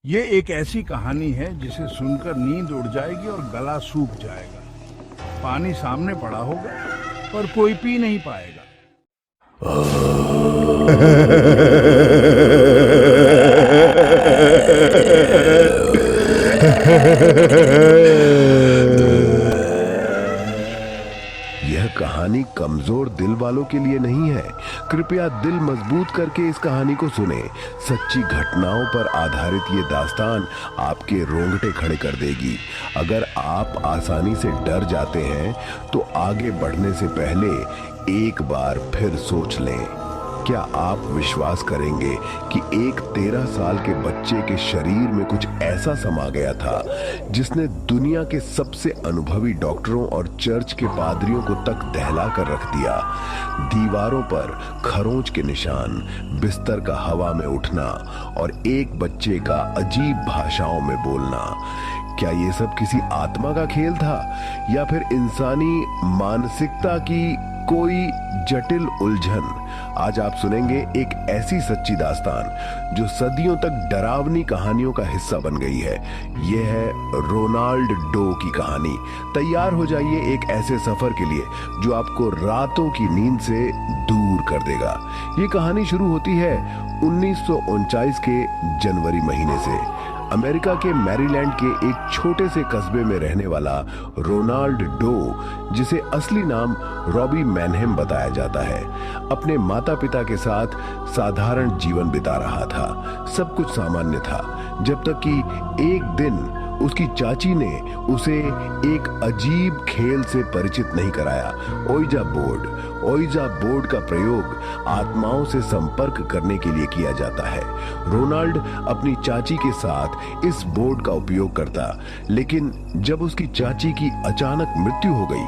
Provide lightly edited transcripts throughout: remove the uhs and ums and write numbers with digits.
ये एक ऐसी कहानी है जिसे सुनकर नींद उड़ जाएगी और गला सूख जाएगा। पानी सामने पड़ा होगा पर कोई पी नहीं पाएगा। यह कहानी कमजोर दिल वालों के लिए नहीं है। कृपया दिल मजबूत करके इस कहानी को सुने। सच्ची घटनाओं पर आधारित ये दास्तान आपके रोंगटे खड़े कर देगी। अगर आप आसानी से डर जाते हैं तो आगे बढ़ने से पहले एक बार फिर सोच लें। क्या आप विश्वास करेंगे कि एक 13 साल के बच्चे के शरीर में कुछ ऐसा समा गया था जिसने दुनिया के सबसे अनुभवी डॉक्टरों और चर्च के पादरियों को तक दहला कर रख दिया। दीवारों पर खरोंच के निशान, बिस्तर का हवा में उठना और एक बच्चे का अजीब भाषाओं में बोलना। क्या ये सब किसी आत्मा का खेल था या फिर इंसानी मानसिकता की कोई जटिल उलझन? आज आप सुनेंगे एक ऐसी सच्ची दास्तान जो सदियों तक डरावनी कहानियों का हिस्सा बन गई है। यह है रोनाल्ड डो की कहानी। तैयार हो जाइए एक ऐसे सफर के लिए जो आपको रातों की नींद से दूर कर देगा। ये कहानी शुरू होती है 1949 के जनवरी महीने से। अमेरिका के मैरीलैंड के एक छोटे से कस्बे में रहने वाला रोनाल्ड डो, जिसे असली नाम रॉबी मैनहेम बताया जाता है, अपने माता पिता के साथ साधारण जीवन बिता रहा था। सब कुछ सामान्य था जब तक कि एक दिन उसकी चाची ने उसे एक अजीब खेल से परिचित नहीं कराया, ओइजा बोर्ड। ओइजा बोर्ड का प्रयोग आत्माओं से संपर्क करने के लिए किया जाता है। रोनाल्ड अपनी चाची के साथ इस बोर्ड का उपयोग करता, लेकिन जब उसकी चाची की अचानक मृत्यु हो गई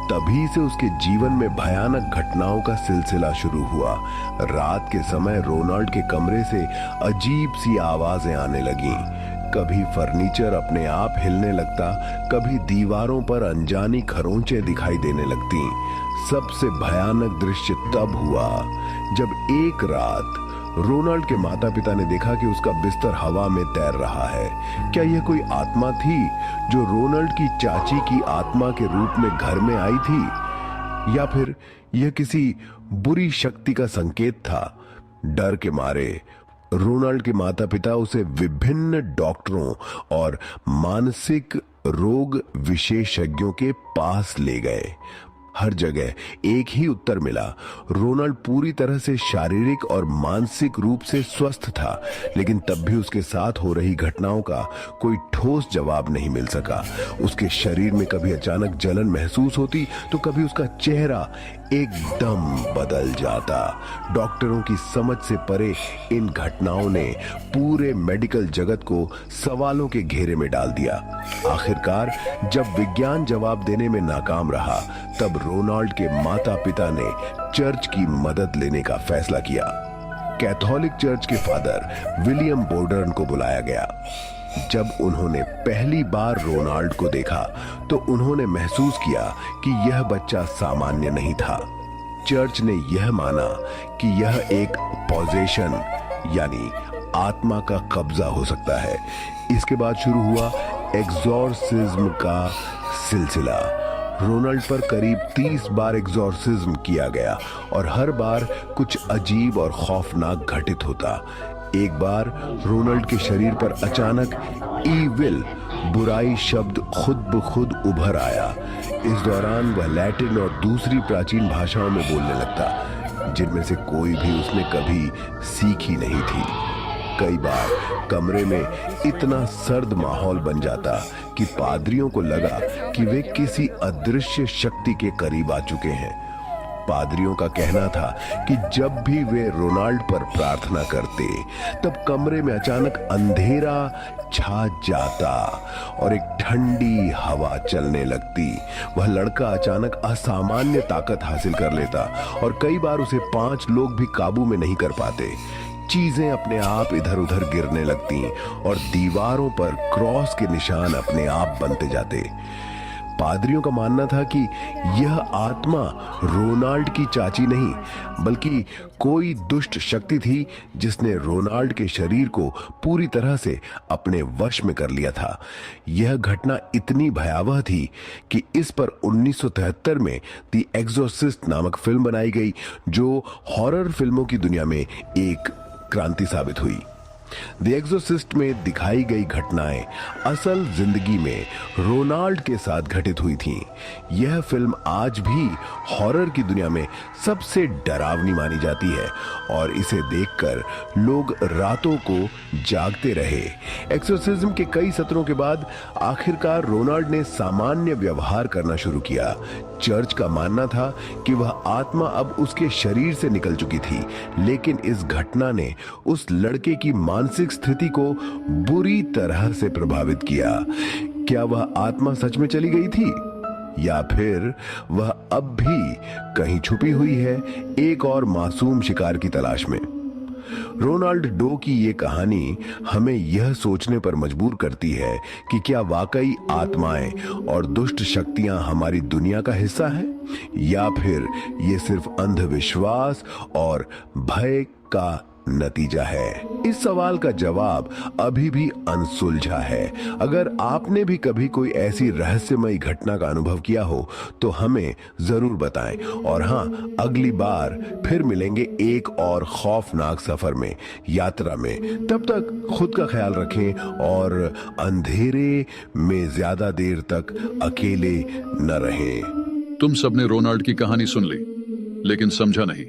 तभी से उसके जीवन में भयानक घटनाओं का सिलसिला शुरू हुआ। रात के समय रोनाल्ड के कमरे से अजीब सी आवाजें आने लगीं। कभी फर्नीचर अपने आप हिलने लगता, कभी दीवारों पर अनजानी खरोंचें दिखाई देने लगती। सबसे भयानक दृश्य तब हुआ जब एक रात रोनाल्ड के माता पिता ने देखा कि उसका बिस्तर हवा में तैर रहा है। क्या यह कोई आत्मा थी जो रोनाल्ड की चाची की आत्मा के रूप में घर में आई थी, या फिर यह किसी बुरी शक्ति का संकेत था? डर के मारे रोनाल्ड के माता पिता उसे विभिन्न डॉक्टरों और मानसिक रोग विशेषज्ञों के पास ले गए। हर जगह एक ही उत्तर मिला, रोनाल्ड पूरी तरह से शारीरिक और मानसिक रूप से स्वस्थ था, लेकिन तब भी उसके साथ हो रही घटनाओं का कोई ठोस जवाब नहीं मिल सका। उसके शरीर में कभी अचानक जलन महसूस होती तो कभी उसका चेहरा एकदम बदल जाता। डॉक्टरों की समझ से परे इन घटनाओं ने पूरे मेडिकल जगत को सवालों के घेरे में डाल दिया। आखिरकार जब विज्ञान जवाब देने में नाकाम रहा तब रोनाल्ड के माता पिता ने चर्च की मदद लेने का फैसला किया। कैथोलिक चर्च के फादर विलियम बोर्डर्न को बुलाया गया। जब उन्होंने पहली बार रोनाल्ड को देखा तो उन्होंने महसूस किया कि यह बच्चा सामान्य नहीं था। चर्च ने यह माना कि यह एक पॉजेशन यानी आत्मा का कब्जा हो सकता है। इसके बाद शुरू हुआ एग्जॉर्सिज्म का सिलसिला। रोनाल्ड पर करीब 30 बार एग्जॉर्सिज्म किया गया और हर बार कुछ अजीब और खौफनाक घटित होता। एक बार रोनाल्ड के शरीर पर अचानक ईविल, बुराई शब्द खुद ब खुद उभर आया। इस दौरान वह लैटिन और दूसरी प्राचीन भाषाओं में बोलने लगता, जिनमें से कोई भी उसने कभी सीखी नहीं थी। कई बार कमरे में इतना सर्द माहौल बन जाता कि पादरियों को लगा कि वे किसी अदृश्य शक्ति के करीब आ चुके हैं। पादरियों का कहना था कि जब भी वे रोनाल्ड पर प्रार्थना करते तब कमरे में अचानक अंधेरा छा जाता और एक ठंडी हवा चलने लगती। वह लड़का अचानक असामान्य ताकत हासिल कर लेता और कई बार उसे 5 लोग भी काबू में नहीं कर पाते। चीजें अपने आप इधर उधर गिरने लगती और दीवारों पर क्रॉस के निशान अपने आप बनते जाते। पादरियों का मानना था कि यह आत्मा रोनाल्ड की चाची नहीं बल्कि कोई दुष्ट शक्ति थी जिसने रोनाल्ड के शरीर को पूरी तरह से अपने वश में कर लिया था। यह घटना इतनी भयावह थी कि इस पर 1973 में द एक्सोर्सिस्ट नामक फिल्म बनाई गई, जो हॉरर फिल्मों की दुनिया में एक क्रांति साबित हुई। द एक्सोर्सिस्ट में दिखाई गई घटनाएं असल जिंदगी में रोनाल्ड के साथ घटित हुई थीं। यह फिल्म आज भी हॉरर की दुनिया में सबसे डरावनी मानी जाती है और इसे देखकर लोग रातों को जागते रहे। एक्सोर्सिज्म के कई सत्रों के बाद आखिरकार रोनाल्ड ने सामान्य व्यवहार करना शुरू किया। चर्च का मानना था कि वह आत्मा अब उसके शरीर से निकल चुकी थी, लेकिन इस घटना ने उस लड़के की मानसिक स्थिति को बुरी तरह से प्रभावित किया। क्या वह आत्मा सच में चली गई थी या फिर वह अब भी कहीं छुपी हुई है, एक और मासूम शिकार की तलाश में? रोनाल्ड डो की ये कहानी हमें यह सोचने पर मजबूर करती है कि क्या वाकई आत्माएं और दुष्ट शक्तियां हमारी दुनिया का हिस्सा हैं, या फिर ये सिर्फ अंधविश्वास और भय का नतीजा है? इस सवाल का जवाब अभी भी अनसुलझा है। अगर आपने भी कभी कोई ऐसी रहस्यमयी घटना का अनुभव किया हो तो हमें जरूर बताएं। और हां, अगली बार फिर मिलेंगे एक और खौफनाक सफर में, यात्रा में। तब तक खुद का ख्याल रखें और अंधेरे में ज्यादा देर तक अकेले न रहें। तुम सबने रोनाल्ड की कहानी सुन ली, लेकिन समझा नहीं।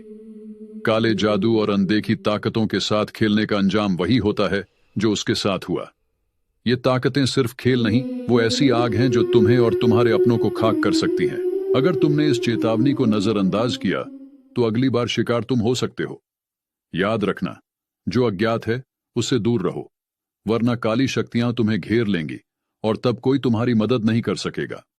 काले जादू और अनदेखी ताकतों के साथ खेलने का अंजाम वही होता है जो उसके साथ हुआ। ये ताकतें सिर्फ खेल नहीं, वो ऐसी आग हैं जो तुम्हें और तुम्हारे अपनों को खाक कर सकती हैं। अगर तुमने इस चेतावनी को नजरअंदाज किया तो अगली बार शिकार तुम हो सकते हो। याद रखना, जो अज्ञात है उससे दूर रहो, वरना काली शक्तियां तुम्हें घेर लेंगी और तब कोई तुम्हारी मदद नहीं कर सकेगा।